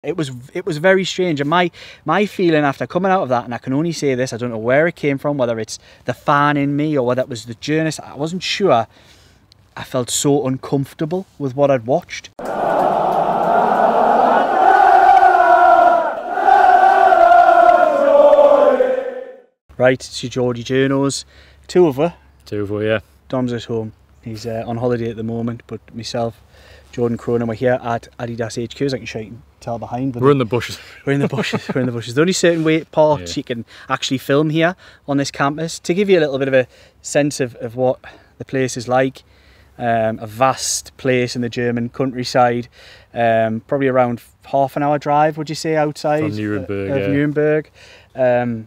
It was very strange, and my feeling after coming out of that, and I can only say this, I don't know where it came from, whether it's the fan in me or whether it was the journalist, I wasn't sure. I felt so uncomfortable with what I'd watched. Right, it's your Geordie journos. Two of her, yeah. Dom's at home. He's on holiday at the moment, but myself, Jordan Cronin, we're here at Adidas HQ, as I can show you can tell behind. We're in the bushes. We're in the bushes. We're in the bushes. There's only certain parts you can actually film here on this campus to give you a little bit of a sense of what the place is like. A vast place in the German countryside, probably around half an hour drive, would you say, outside from Nuremberg, of Nuremberg.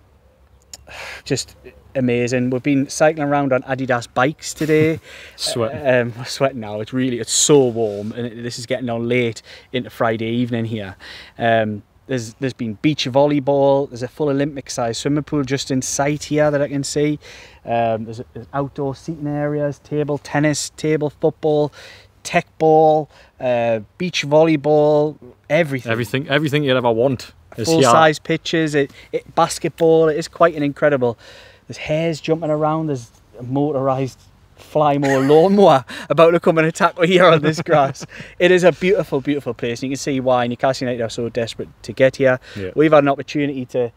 Just amazing. We've been cycling around on Adidas bikes today. Sweating. We're sweating now. It's so warm, and this is getting on late into Friday evening here. There's been beach volleyball. There's a full Olympic size swimming pool just in sight here that I can see. There's outdoor seating areas, table tennis, table football, tech ball, beach volleyball, everything you'd ever want. Full size pitches, basketball. It is quite an incredible. There's hares jumping around. There's a motorised fly mower lawnmower about to come and attack me here on this grass. It is a beautiful, beautiful place. And you can see why Newcastle United are so desperate to get here. Yeah. We've had an opportunity to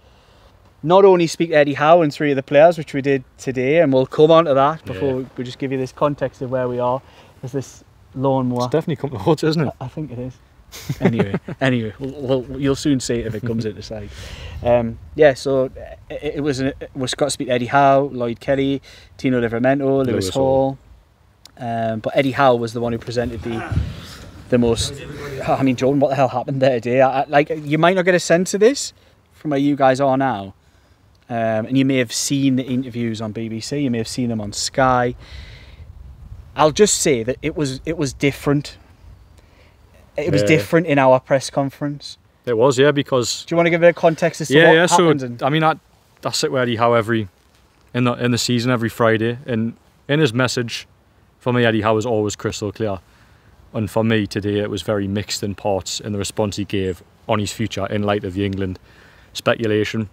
not only speak to Eddie Howe and three of the players, which we did today, and we'll come on to that before we just give you this context of where we are. There's this lawnmower. It's definitely come to horse, isn't it? I think it is. Anyway, you'll soon see it if it comes into sight. So it was got to speak to Eddie Howe, Lloyd Kelly, Tino Livramento, Lewis Hall. But Eddie Howe was the one who presented the most. I mean, Jordan, what the hell happened there today? Like, you might not get a sense of this from where you guys are now, and you may have seen the interviews on BBC. You may have seen them on Sky. I'll just say that it was different. It was different in our press conference. It was, because... Do you want to give a bit of context as to what happened? So, I mean, I sit with Eddie Howe in the season every Friday, and in his message, for me, Eddie Howe was always crystal clear. And for me, today, it was very mixed in parts in the response he gave on his future in light of the England speculation.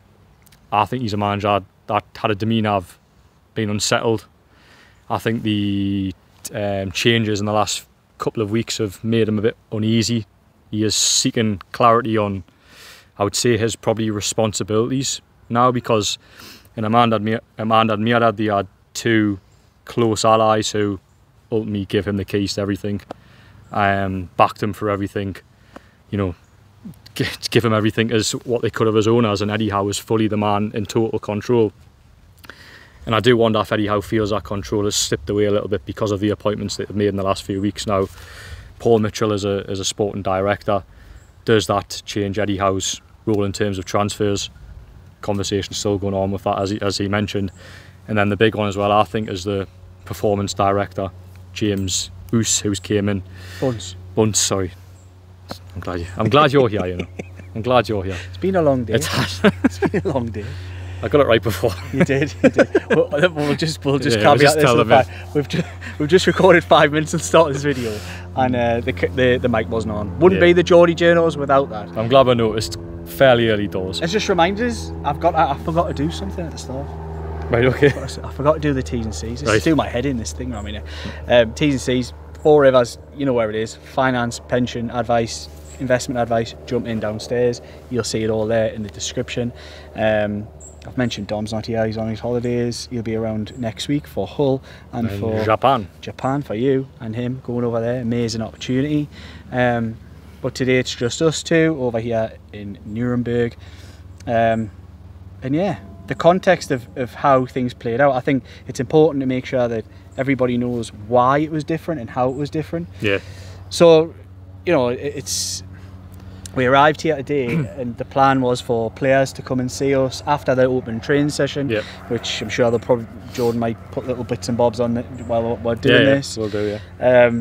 I think he's a manager that had a demeanour of being unsettled. I think the changes in the last couple of weeks have made him a bit uneasy. He is seeking clarity on, I would say, his probably responsibilities now, because in Amanda Mirad they had two close allies who ultimately give him the keys to everything, backed him for everything, give him everything as what they could have as owners, and Eddie Howe was fully the man in total control. And I do wonder if Eddie Howe feels that control has slipped away a little bit because of the appointments that they've made in the last few weeks now. Paul Mitchell as a sporting director. Does that change Eddie Howe's role in terms of transfers? Conversation still going on with that, as he mentioned. And then the big one as well, I think, is the performance director, James Oos, who's came in. Bunce, sorry. I'm glad you're here, I'm glid you're here. It's been a long day. It's been a long day. I got it right before. You did. We'll just caveat this with the fact we've just recorded 5 minutes and started this video, and the mic wasn't on. Wouldn't be the Geordie journos without that. I'm glad I noticed fairly early doors. It's just reminders. I forgot to do something at the start. Right, okay. I forgot to do the T's and C's. It's doing my head in, this thing. I mean, T's and C's, 4 rivers. You know where it is. Finance, pension, advice, investment advice. Jump in downstairs. You'll see it all there in the description. I've mentioned Dom's not here, he's on his holidays. He'll be around next week for Hull and for Japan for you and him going over there. Amazing opportunity. But today it's just us two over here in Nuremberg. And yeah, the context of how things played out, I think it's important to make sure that everybody knows why it was different and how it was different. Yeah. So, we arrived here today and the plan was for players to come and see us after the open training session, which I'm sure Jordan might put little bits and bobs on while we're doing this. We'll do, yeah.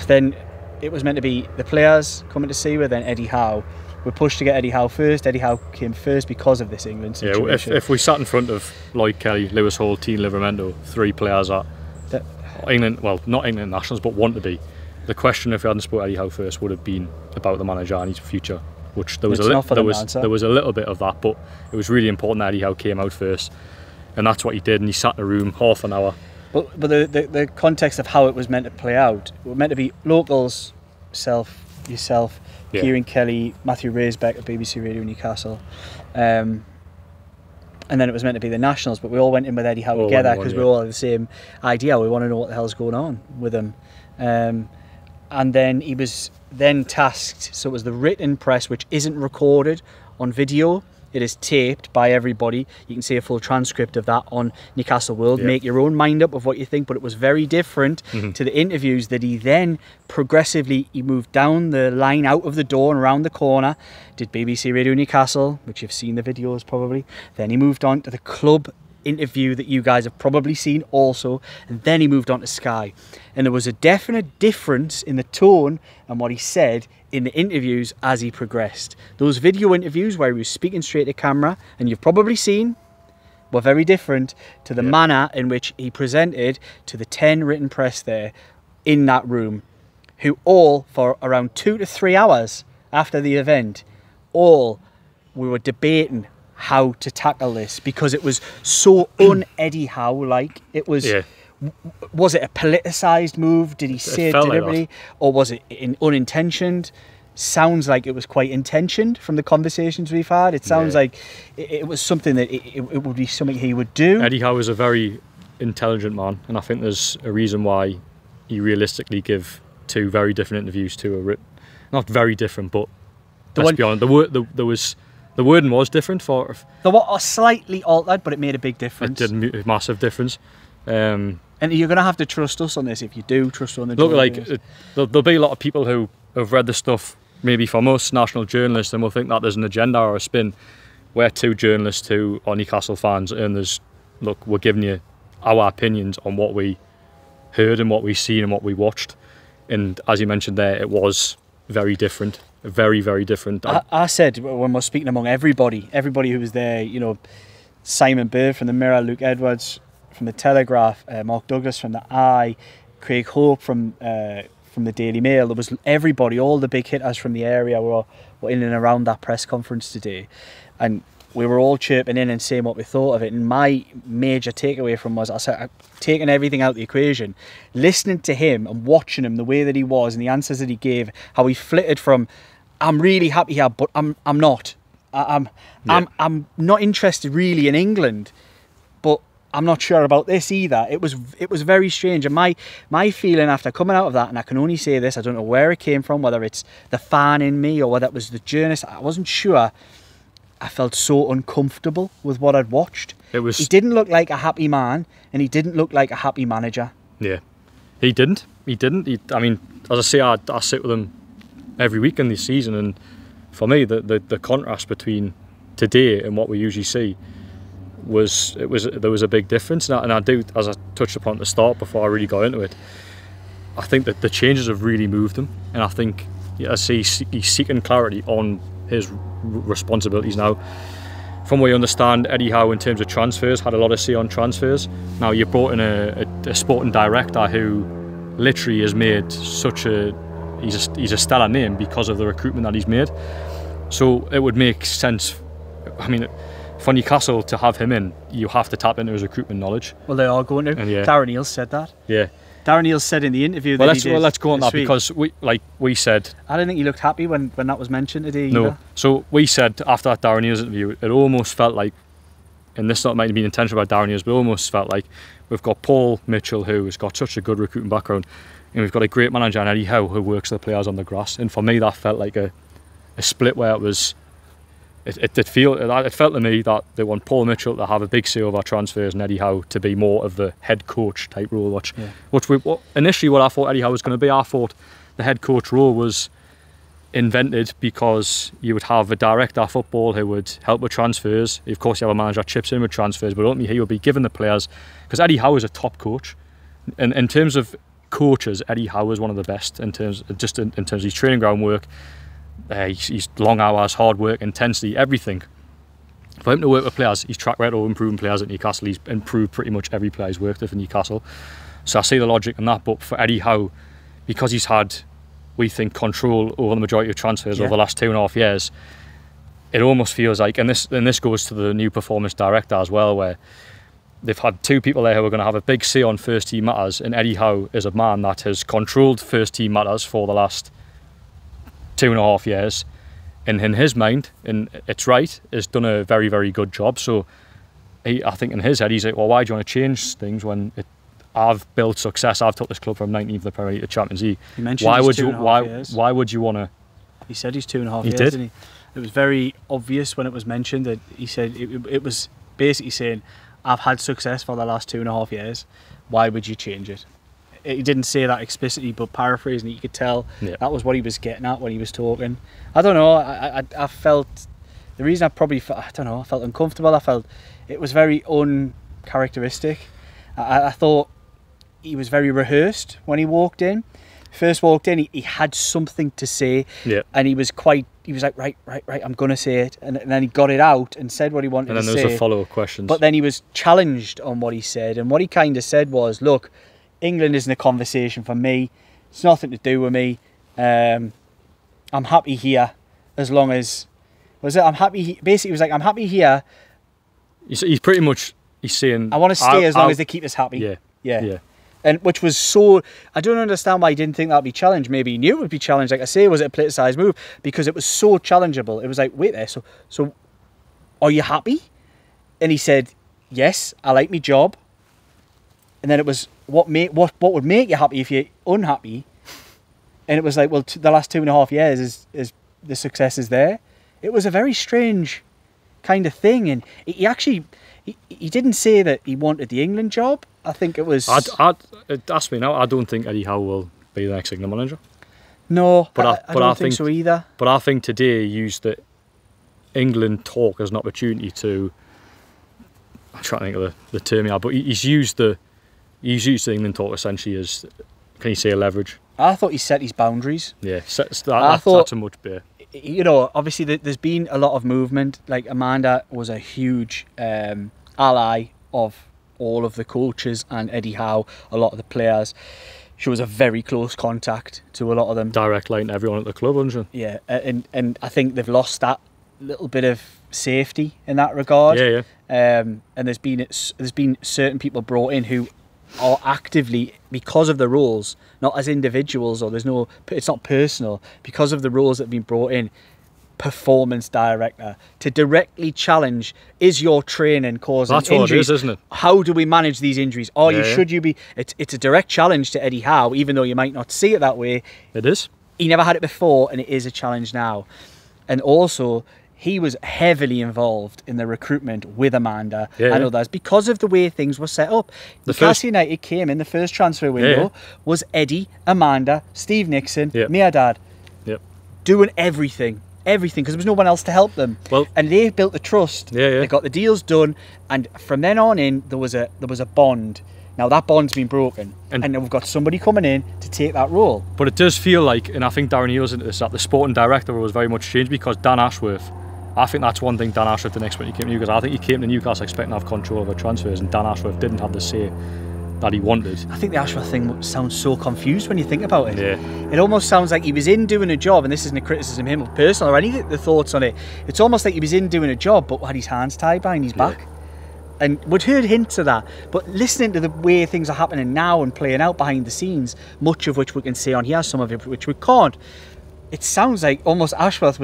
Then it was meant to be the players coming to see us, then Eddie Howe. We pushed to get Eddie Howe first. Eddie Howe came first because of this England situation. Yeah, if we sat in front of Lloyd Kelly, Lewis Hall, Tino Livramento, 3 players that England, well, not England nationals, but want to be, the question, if we hadn't spoke Eddie Howe first, would have been about the manager and his future, which there was there was a little bit of that, but it was really important that Eddie Howe came out first, and that's what he did, and he sat in a room half an hour. But the context of how it was meant to play out, it was meant to be locals, yourself, Yeah. Kieran Kelly, Matthew Raisbeck of BBC Radio Newcastle, and then it was meant to be the nationals, but we all went in with Eddie Howe together because we all had the same idea. We want to know what the hell's going on with him. And then he was then tasked, so it was the written press, which isn't recorded on video. It is taped by everybody. You can see a full transcript of that on Newcastle World. Yeah. Make your own mind up of what you think, but it was very different to the interviews that he then progressively, he moved down the line out of the door and around the corner, did BBC Radio Newcastle, which you've seen the videos probably. Then he moved on to the club interview that you guys have probably seen also, and then he moved on to Sky. And there was a definite difference in the tone and what he said in the interviews as he progressed. Those video interviews where he was speaking straight to camera, and you've probably seen, were very different to the manner in which he presented to the 10 written press there in that room, who all, for around 2 to 3 hours after the event, we were debating how to tackle this, because it was so un-Eddie Howe-like. It was... Yeah. Was it a politicised move? Did he say it deliberately? Like or was it unintentioned? Sounds like it was quite intentioned from the conversations we've had. It sounds like it was something that it would be something he would do. Eddie Howe is a very intelligent man, and I think there's a reason why he realistically give 2 very different interviews to a written. Not very different, but let's be honest, the wording was different for... They were slightly altered, but it made a big difference. It did a massive difference. And you're going to have to trust us on this if you do trust on the look, like there'll be a lot of people who have read the stuff maybe from us national journalists and will think that there's an agenda or a spin. We're 2 journalists who are Newcastle fans, and we're giving you our opinions on what we heard and what we seen and what we watched. And as you mentioned there, it was very different, very, very different. I said when we're speaking among everybody who was there, you know, Simon Bird from the Mirror, Luke Edwards from the Telegraph, Mark Douglas from the Eye, Craig Hope from the Daily Mail. There was everybody, all the big hitters from the area were in and around that press conference today, and we were all chirping in and saying what we thought of it. And my major takeaway from was, I said, taking everything out of the equation, listening to him and watching him the way that he was and the answers that he gave, how he flitted from, I'm really happy here, but I'm not. I'm not interested really in England, but I'm not sure about this either. It was very strange, and my feeling after coming out of that, and I can only say this, I don't know where it came from, whether it's the fan in me or whether it was the journalist, I wasn't sure. I felt so uncomfortable with what I'd watched. He didn't look like a happy man, and he didn't look like a happy manager. Yeah, he didn't. I mean, as I say, I sit with him every week in this season, and for me, the contrast between today and what we usually see there was a big difference. And I do, as I touched upon at the start before I really got into it, I think that the changes have really moved him, and I think I see he's seeking clarity on his responsibilities now. From what you understand, Eddie Howe in terms of transfers had a lot of say on transfers. Now you brought in a sporting director who literally has made he's a stellar name because of the recruitment that he's made. So it would make sense, I mean, for Newcastle to have him in, you have to tap into his recruitment knowledge. Well, they are going to. And Darren Eales said that. Yeah. Darren Eales said in the interview that let's go on that, because we said, I don't think he looked happy when that was mentioned today either. No. So we said after that Darren Eales interview, it almost felt like, and this not might have been intentional by Darren Eales, but it almost felt like we've got Paul Mitchell, who has got such a good recruiting background, and we've got a great manager in Eddie Howe who works the players on the grass. And for me, that felt like a split where it was. It felt to me that they want Paul Mitchell to have a big say over transfers and Eddie Howe to be more of the head coach type role. Initially what I thought Eddie Howe was going to be, I thought the head coach role was invented because you would have a director of football who would help with transfers. Of course, you have a manager that chips in with transfers, but ultimately he would be given the players, because Eddie Howe is a top coach. In terms of coaches, Eddie Howe is one of the best in terms of his training ground work. He's long hours, hard work, intensity, everything. For him to work with players, he's track record of improving players at Newcastle. He's improved pretty much every player he's worked with in Newcastle. So I see the logic in that. But for Eddie Howe because he's had, we think, control over the majority of transfers over the last 2.5 years, it almost feels like, and this goes to the new performance director as well, where they've had two people there who are going to have a big say on first team matters, and Eddie Howe is a man that has controlled first team matters for the last 2.5 years, and in his mind, and it's right, has done a very, very good job. So I think in his head, he's like, well, why do you want to change things when I've built success? I've took this club from 19th of the Premier League to Champions League. He mentioned why would you want to? He said he's 2.5 years. He did. Didn't he? It was very obvious when it was mentioned that he said it was basically saying, I've had success for the last 2.5 years. Why would you change it? He didn't say that explicitly, but paraphrasing it, you could tell that was what he was getting at when he was talking. I don't know. I felt the reason I felt uncomfortable. I felt it was very uncharacteristic. I thought he was very rehearsed when he walked in. First walked in, he had something to say, and he was like, right, I'm going to say it. And then he got it out and said what he wanted to say. And then there was a follow-up questions. But then he was challenged on what he said. And what he kind of said was, look, England isn't a conversation for me. It's nothing to do with me. I'm happy here as long as... I'm happy... Basically, he was like, I'm happy here. He's pretty much... He's saying... I want to stay as long as they keep us happy. Yeah. And which was so... I don't understand why he didn't think that would be challenged. Maybe he knew it would be challenged. Like I say, was it a politicised move? Because it was so challengeable. It was like, wait there, so are you happy? And he said, yes, I like my job. And then it was, what would make you happy if you're unhappy? And it was like, well, the last 2.5 years is the success is there. It was a very strange kind of thing. And he actually... He didn't say that he wanted the England job. I think it was... Ask me now, I don't think Eddie Howe will be the next England manager. No, but I don't think so either. But I think today he used the England talk as an opportunity to... I'm trying to think of the term here, but he's used the England talk essentially as, can you say, a leverage? I thought he set his boundaries. Yeah, that's a much better. You know, obviously there's been a lot of movement. Like Amanda was a huge ally of all of the coaches and Eddie Howe, a lot of the players. She was a very close contact to a lot of them. Direct line to everyone at the club, wasn't she? Yeah, and I think they've lost that little bit of safety in that regard. Yeah. And there's been certain people brought in who are actively, because of the rules, not as individuals, or it's not personal, because of the rules that have been brought in, performance director to directly challenge, is your training causing injuries? That's what it is, isn't it? How do we manage these injuries? Should you be... It's a direct challenge to Eddie Howe, even though you might not see it that way. It is. He never had it before, and it is a challenge now. And also, he was heavily involved in the recruitment with Amanda and others because of the way things were set up. Newcastle United came in, the first transfer window was Eddie, Amanda, Steve Nixon, Mirdad, doing everything, because there was no one else to help them. Well, and they built the trust. They got the deals done, and from then on in, there was a bond. Now that bond's been broken, and we've got somebody coming in to take that role. But it does feel like, and I think Darren Neal's into this, that the sporting director was very much changed because Dan Ashworth. I think that's one thing Dan Ashworth didn't expect when he came to Newcastle. I think he came to Newcastle expecting to have control over transfers, and Dan Ashworth didn't have the say that he wanted. I think the Ashworth thing sounds so confused when you think about it. It almost sounds like he was in doing a job, and this isn't a criticism of him or personal or any of the thoughts on it. It's almost like he was in doing a job but had his hands tied behind his back. And we'd heard hints of that, but listening to the way things are happening now and playing out behind the scenes, much of which we can say on here, some of it which we can't, it sounds like almost Ashworth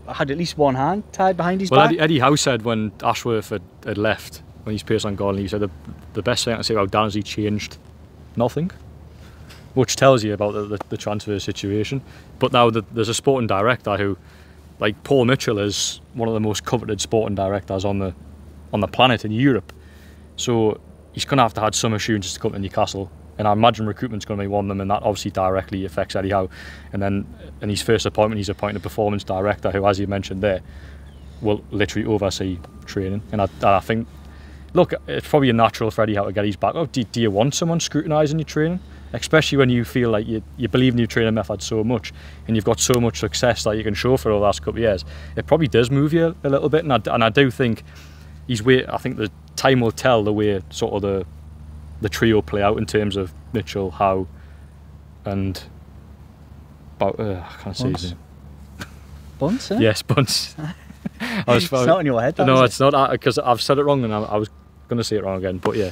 had at least one hand tied behind his back. Well, Eddie Howe said when Ashworth had left, when he's placed on goal, he said the best thing I can say about Dan is he changed nothing, which tells you about the transfer situation. But now there's a sporting director who, like Paul Mitchell, is one of the most coveted sporting directors on the planet in Europe. So he's going to have had some assurances to come to Newcastle. And I imagine recruitment's going to be one of them, and that obviously directly affects Eddie Howe. And then in his first appointment, he's appointed a performance director who, as you mentioned there, will literally oversee training. And I think, look, it's probably a natural for Eddie Howe to get his back. Oh, do you want someone scrutinising your training? Especially when you feel like you believe in your training method so much, and you've got so much success that you can show for the last couple of years. It probably does move you a little bit, and I do think I think the time will tell the way sort of the trio play out in terms of Mitchell, Howe and I can't say his name. Bunce, eh? Yes, Bunce. It's not in your head, no, it's not, because I've said it wrong and I was going to say it wrong again, but yeah.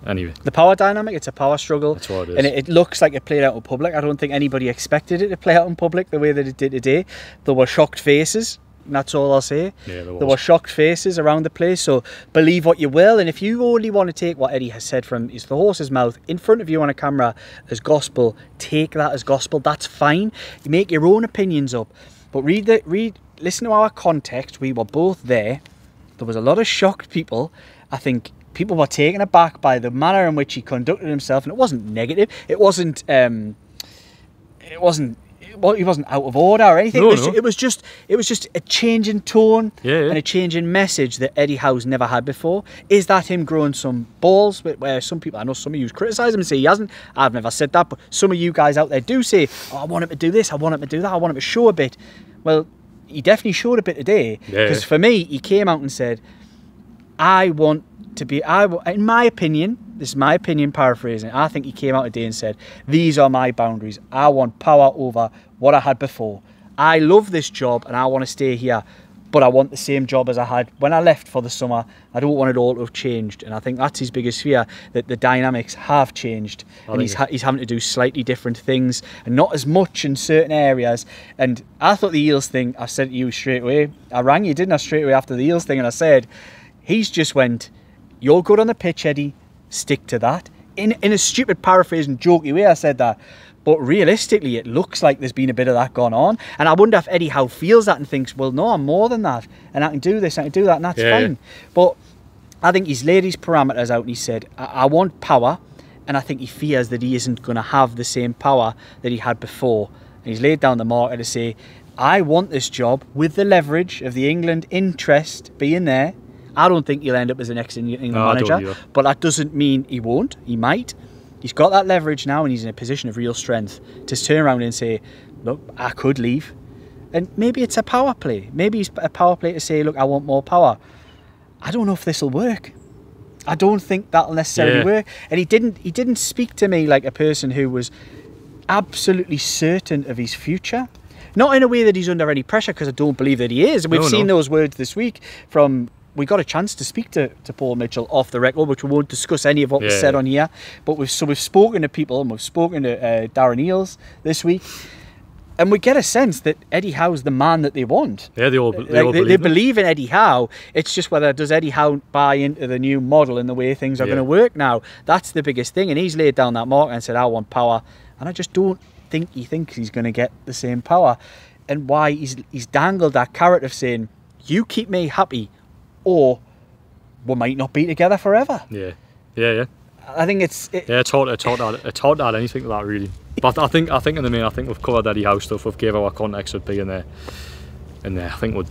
Anyway. The power dynamic, it's a power struggle. That's what it is. And it looks like it played out in public. I don't think anybody expected it to play out in public the way that it did today. There were shocked faces. And that's all I'll say. Yeah, there were shocked faces around the place, so believe what you will. And if you only want to take what Eddie has said from the horse's mouth in front of you on a camera as gospel, take that as gospel. That's fine. You make your own opinions up, but listen to our context. We were both there. There was a lot of shocked people. I think people were taken aback by the manner in which he conducted himself, and it wasn't negative. It wasn't. Well, he wasn't out of order or anything. No, it was just a change in tone and a change in message that Eddie Howe's never had before. Is that him growing some balls? Where some people, I know some of you criticise him and say he hasn't. I've never said that, but some of you guys out there do say, "Oh, I want him to do this. I want him to do that. I want him to show a bit." Well, he definitely showed a bit today. Because for me, he came out and said, "I want to be." In my opinion, this is my opinion, paraphrasing. I think he came out today and said, "These are my boundaries. I want power over what I had before. I love this job and I want to stay here, but I want the same job as I had when I left for the summer. I don't want it all to have changed." And I think that's his biggest fear, that the dynamics have changed and he's having to do slightly different things and not as much in certain areas. And I thought the Eels thing, I said to you straight away, I rang you, didn't I, straight away after the Eels thing, and I said, he's just went, "You're good on the pitch, Eddie, stick to that." In a stupid paraphrasing jokey way I said that, but realistically it looks like there's been a bit of that gone on, and I wonder if Eddie Howe feels that and thinks, well, no, I'm more than that and I can do this, I can do that, and that's fine. But I think he's laid his parameters out and he said, I want power, and I think he fears that he isn't going to have the same power that he had before, and he's laid down the marker to say, I want this job with the leverage of the England interest being there. I don't think he'll end up as the next England manager, but that doesn't mean he won't. He might. He's got that leverage now and he's in a position of real strength to turn around and say, look, I could leave. And maybe it's a power play. Maybe it's a power play to say, look, I want more power. I don't know if this will work. I don't think that'll necessarily work. And he didn't speak to me like a person who was absolutely certain of his future. Not in a way that he's under any pressure, because I don't believe that he is. We've seen those words this week from... We got a chance to speak to Paul Mitchell off the record, which we won't discuss any of what was said on here. But we've spoken to people, and we've spoken to Darren Eales this week, and we get a sense that Eddie Howe's the man that they want. Yeah, they all believe in Eddie Howe. It's just whether does Eddie Howe buy into the new model and the way things are going to work now. That's the biggest thing. And he's laid down that mark and said, I want power, and I just don't think he thinks he's going to get the same power. And why he's dangled that carrot of saying, you keep me happy, or we might not be together forever. Yeah. I think it's hard to add anything to that, really. But I think in the main, I think we've covered Eddie Howe stuff. We've gave our context of being there, and I think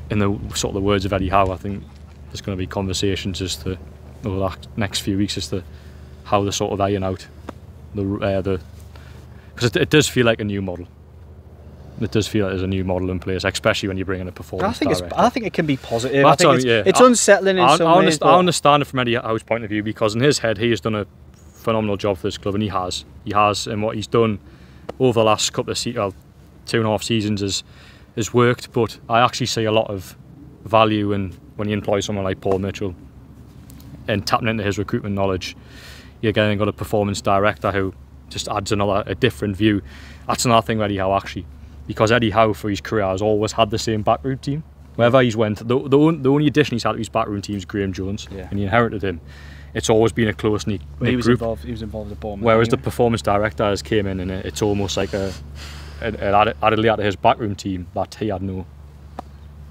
in the sort of the words of Eddie Howe, I think there's going to be conversations as to over the next few weeks as to how they sort of iron out the because it does feel like a new model. It does feel like there's a new model in place, especially when you bring in a performance director. I think it can be positive. I think it's unsettling in some ways. I understand it from Eddie Howe's point of view, because in his head he has done a phenomenal job for this club, and he has, and what he's done over the last couple of 2.5 seasons has worked. But I actually see a lot of value in when you employ someone like Paul Mitchell and tapping into his recruitment knowledge. You're again got a performance director who just adds a different view. That's another thing with Eddie Howe, actually. Because Eddie Howe, for his career, has always had the same backroom team. Wherever he's went, the only addition he's had to his backroom team is Graham Jones, and he inherited him. It's always been a close-knit group. He was involved at Bournemouth. Whereas the performance director has came in, and it's almost like it added layer to his backroom team that he had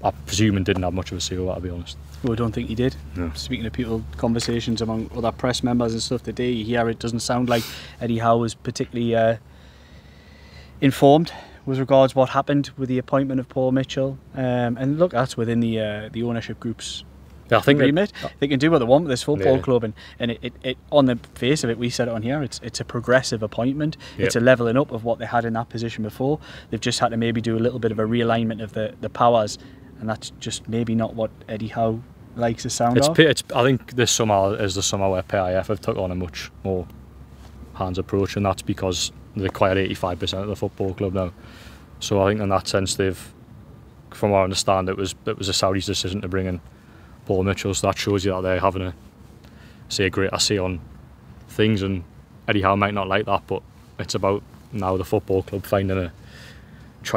I presume, and didn't have much of a say over, to be honest. Well, I don't think he did. No. Speaking to people, conversations among other press members and stuff today, you hear it doesn't sound like Eddie Howe was particularly informed with regards what happened with the appointment of Paul Mitchell, and look, that's within the ownership group's remit. They can do what they want with this football club, and it on the face of it, we said it on here, it's a progressive appointment. It's a levelling up of what they had in that position before. They've just had to maybe do a little bit of a realignment of the powers, and that's just maybe not what Eddie Howe likes the sound of. I think this summer is the summer where PIF have took on a much more hands approach, and that's because They acquired 85% of the football club now. So I think in that sense from what I understand, it was a Saudis' decision to bring in Paul Mitchell. So that shows you that they're having a greater say on things, and Eddie Howe might not like that, but it's about now the football club try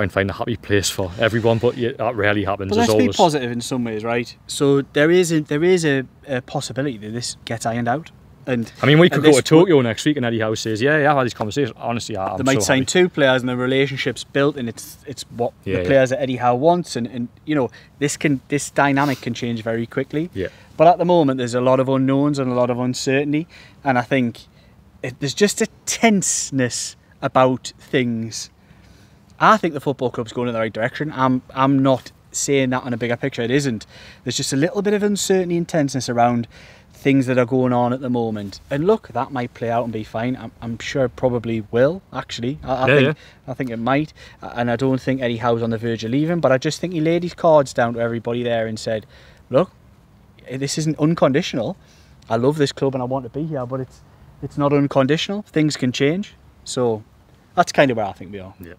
and find a happy place for everyone, but that rarely happens. But let's be positive in some ways, right? So there is a possibility that this gets ironed out. And I mean, we could go to Tokyo next week and Eddie Howe says, yeah, I've had these conversations. Honestly, I'm they might so sign happy. 2 players and the relationship's built, and it's what the players that Eddie Howe wants, and you know, this dynamic can change very quickly. Yeah. But at the moment, there's a lot of unknowns and a lot of uncertainty, and I think there's just a tenseness about things. I think the football club's going in the right direction. I'm not saying that on a bigger picture. It isn't. There's just a little bit of uncertainty and tenseness around things that are going on at the moment, and look, that might play out and be fine. I'm sure it probably will, actually. I think it might, and I don't think Eddie Howe's on the verge of leaving, but I just think he laid his cards down to everybody there and said, look, this isn't unconditional. I love this club and I want to be here, but it's not unconditional. Things can change. So that's kind of where I think we are. Yeah.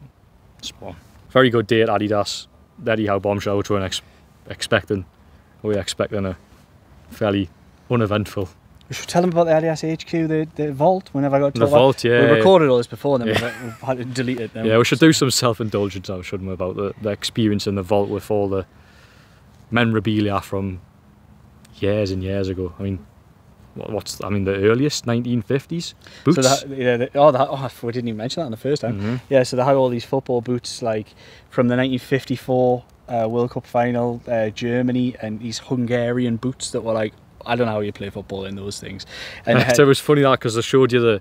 Spot. Very good day at Adidas. The Eddie Howe bombshell, which we weren't expecting. We were expecting a fairly uneventful. We should tell them about the Adidas HQ, the vault, whenever I got to the vault, we recorded all this before, then we've had to delete it now. Yeah, we should do some self-indulgence now, shouldn't we, about the experience in the vault with all the memorabilia from years and years ago. I mean, what's the earliest 1950s boots? So we didn't even mention that in the first time. Yeah, so they had all these football boots, like from the 1954 World Cup final, Germany, and these Hungarian boots that were like, I don't know how you play football in those things. And it was funny that because they showed you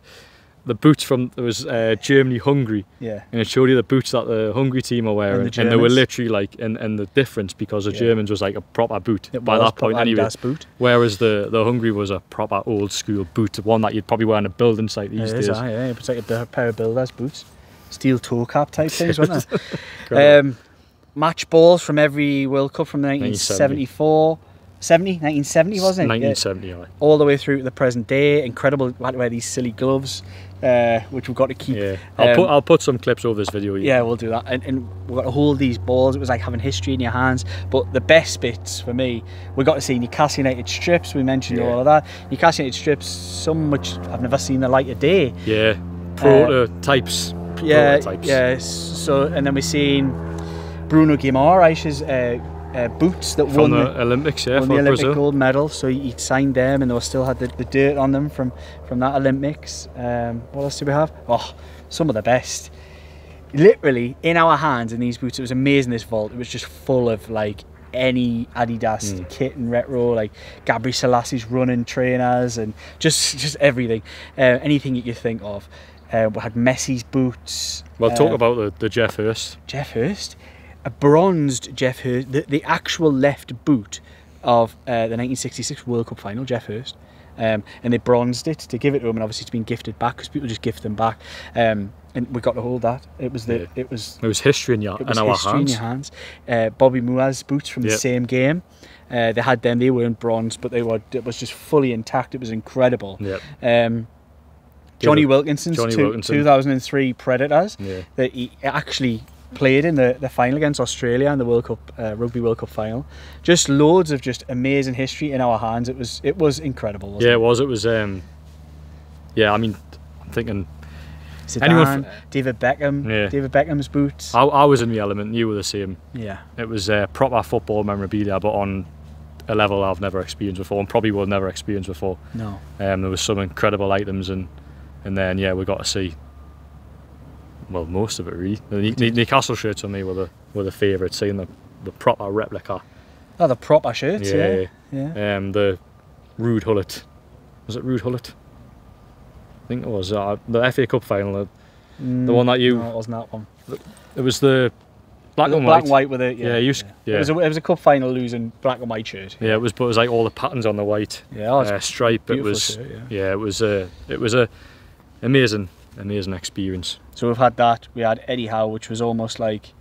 the boots from, it was Germany, Hungary. Yeah. And it showed you the boots that the Hungary team are wearing. And they were literally like, and the difference, because the Germans was like a proper boot by that point anyway. Boot. Whereas the Hungary was a proper old school boot, one that you'd probably wear on a building site these days. Yeah, it's like a pair of builders' boots. Steel toe cap type things, weren't they? Match balls from every World Cup from 1974. 1970 wasn't it? 1970, yeah. All the way through to the present day. Incredible. We had to wear these silly gloves, which we've got to keep. Yeah, I'll put some clips over this video. Yeah, we'll do that. And we've got to hold these balls. It was like having history in your hands. But the best bits for me, we got to see Newcastle United strips. We mentioned all of that. Newcastle United strips, so much I've never seen the light of day. Yeah, prototypes. Yeah. So, and then we've seen Bruno Guimaraes' boots that won the Olympics, won for the Olympic Brazil. gold medal. So he signed them, and they still had the dirt on them from that Olympics. What else do we have? Oh, some of the best. Literally in our hands in these boots. It was amazing. This vault. It was just full of like any Adidas kit and retro, like Gabriel Selassie's running trainers and just everything, anything you could think of. We had Messi's boots. Well, talk about the Jeff Hurst. Jeff Hurst. A bronzed Jeff Hurst, the actual left boot of the 1966 World Cup final, Jeff Hurst. And they bronzed it to give it to him, and obviously it's been gifted back because people just gift them back. And we got to hold that. It was history in our hands. Bobby Mua's boots from the same game. They had them. They weren't bronze, but it was just fully intact. It was incredible. Yep. Johnny Wilkinson's 2003 Predators. Yeah. That he actually played in the final against Australia in the World Cup Rugby World Cup final. Just loads of just amazing history in our hands. It was incredible. Wasn't it? It was. It was. I mean, I'm thinking. Zidane, David Beckham. Yeah. David Beckham's boots. I was in the element. You were the same. Yeah. It was proper football memorabilia, but on a level I've never experienced before, and probably will never experience before. No. There was some incredible items, and then we got to see. Well, most of it really. The Newcastle shirts for me were the favourite. Seeing the proper replica. Oh, the proper shirts. Yeah. The Ruud Gullit. Was it Ruud Gullit? I think it was the FA Cup final. The one that you. No, it wasn't that one. It was the black and white. Black and white with it. Yeah. Yeah. It was a cup final losing black and white shirt. Yeah, but it was like all the patterns on the white. Yeah. Stripe. It was. Shirt, it was a amazing experience. So we've had that. We had Eddie Howe, which was almost like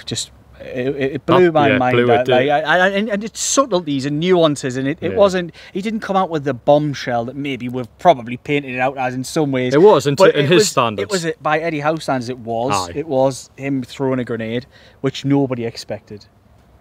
just It blew my mind. Blew it, and it's subtleties and nuances, and it wasn't. He didn't come out with the bombshell that maybe we've probably painted it out as in some ways. It was in his standards. It was by Eddie Howe standards. It was. Aye. It was him throwing a grenade, which nobody expected.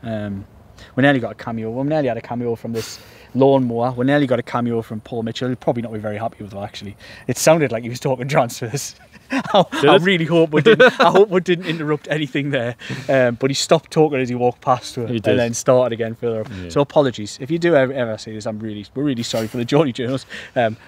We nearly got a cameo. We nearly had a cameo from this lawnmower. We nearly got a cameo from Paul Mitchell. He'll probably not be very happy with that, actually. It sounded like he was talking transfers. I really hope we didn't. I hope we didn't interrupt anything there. But he stopped talking as he walked past her, and then started again further up. Yeah. So apologies if you do ever see this. We're really sorry for the Geordie journals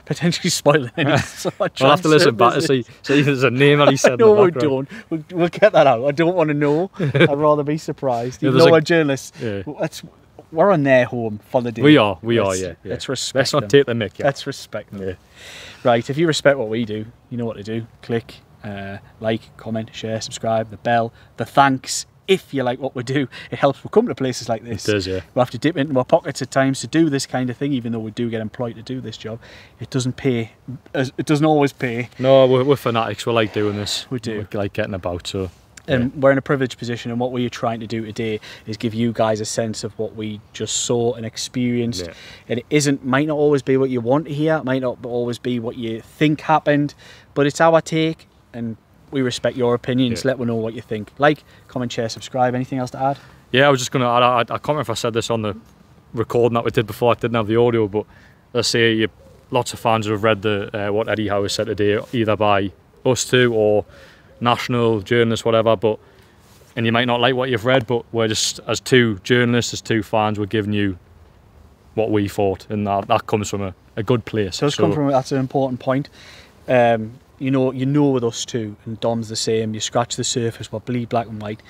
potentially spoiling any. We'll have to listen back to see if there's a name that he said. No, we don't. We'll get that out. I don't want to know. I'd rather be surprised. You know, we're journalists. Yeah. We're on their home for the day. We are. Yeah. Let's respect. Let's not take the mick. Yeah. Let's respect them. Yeah. Right, if you respect what we do, you know what to do. Click, like, comment, share, subscribe, the bell, the thanks. If you like what we do, it helps. We come to places like this. It does, yeah. We have to dip into our pockets at times to do this kind of thing, even though we do get employed to do this job. It doesn't pay. It doesn't always pay. No, we're fanatics. We like doing this. We do. We like getting about, so... And we're in a privileged position, and what we're trying to do today is give you guys a sense of what we just saw and experienced. Yeah. And it might not always be what you want to hear, it might not always be what you think happened, but it's our take, and we respect your opinions. Yeah. Let me know what you think. Like, comment, share, subscribe. Anything else to add? Yeah, I was just going to add, I can't remember if I said this on the recording that we did before. I didn't have the audio, but let's say lots of fans have read what Eddie Howe has said today, either by us two or national journalists, whatever, and you might not like what you've read, but we're just, as two journalists, as two fans, we're giving you what we thought, and that comes from a good place. So that's an important point. You know with us too, and Dom's the same, you scratch the surface, we're bleed black and white.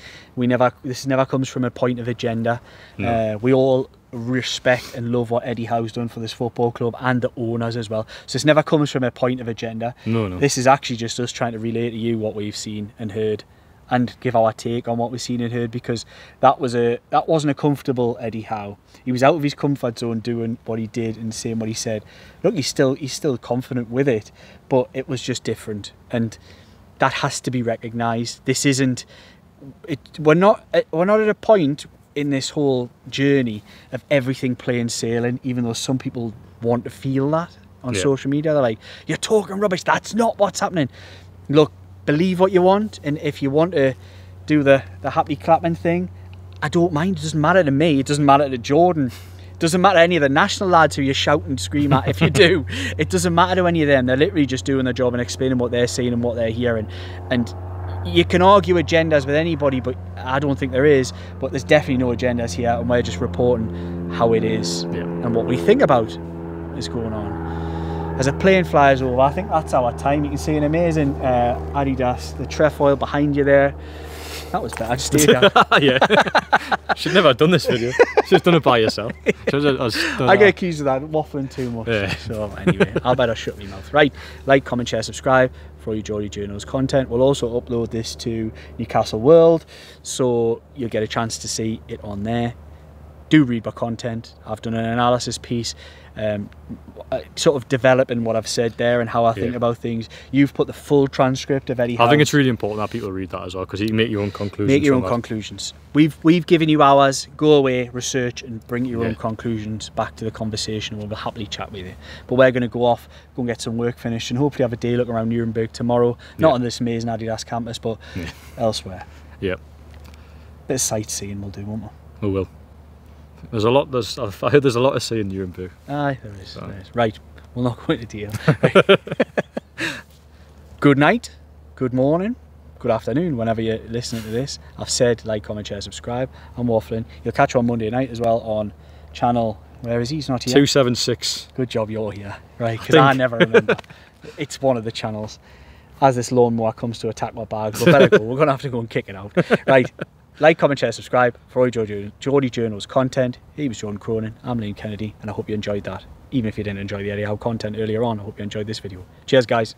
This never comes from a point of agenda. No. We all respect and love what Eddie Howe's done for this football club and the owners as well. So this never comes from a point of agenda. No. This is actually just us trying to relay to you what we've seen and heard, and give our take on what we've seen and heard, because that wasn't a comfortable Eddie Howe. He was out of his comfort zone doing what he did and saying what he said. Look, he's still confident with it, but it was just different, and that has to be recognised. This isn't it. We're not at a point in this whole journey of everything plain sailing, even though some people want to feel that on social media. They're like, you're talking rubbish, that's not what's happening. Look, believe what you want, and if you want to do the happy clapping thing, I don't mind. It doesn't matter to me. It doesn't matter to Jordan. It doesn't matter to any of the national lads who you shout and scream at if you do. It doesn't matter to any of them. They're literally just doing their job and explaining what they're seeing and what they're hearing. And you can argue agendas with anybody, but I don't think there is. But there's definitely no agendas here, and we're just reporting how it is and what we think about is going on. As a plane flies over, I think that's our time. You can see an amazing Adidas, the trefoil behind you there. That was better. I just stayed there. Yeah. Should never have done this video. Should have done it by yourself. I get accused of that, waffling too much. Yeah. So anyway, I'll better shut my mouth. Right, like, comment, share, subscribe for all your Geordie Journals content. We'll also upload this to Newcastle World, so you'll get a chance to see it on there. Do read my content. I've done an analysis piece, sort of developing what I've said there and how I think about things. You've put the full transcript of Eddie Howe. I think it's really important that people read that as well, because you can make your own conclusions. Make your own conclusions. We've given you ours. Go away, research, and bring your own conclusions back to the conversation. We'll happily chat with you. But we're going to go off, go and get some work finished, and hopefully have a day look around Nuremberg tomorrow. Not on this amazing Adidas campus, but elsewhere. Yeah. Bit of sightseeing we'll do, won't we? We will. There's a lot. I heard there's a lot to see in Nuremberg. Aye, there is. Right, we'll not go into detail. Good night, good morning, good afternoon, whenever you're listening to this. I've said like, comment, share, subscribe. I'm waffling. You'll catch on Monday night as well on channel. Where is he? He's not here. 276. Good job you're here, right? Because I never remember. It's one of the channels. As this lawnmower comes to attack my bag, we better go. We're gonna have to go and kick it out. Right. Like, comment, share, subscribe for all your Geordie Journals content. He was Jordan Cronin, I'm Liam Kennedy, and I hope you enjoyed that. Even if you didn't enjoy the Eddie Howe content earlier on, I hope you enjoyed this video. Cheers, guys.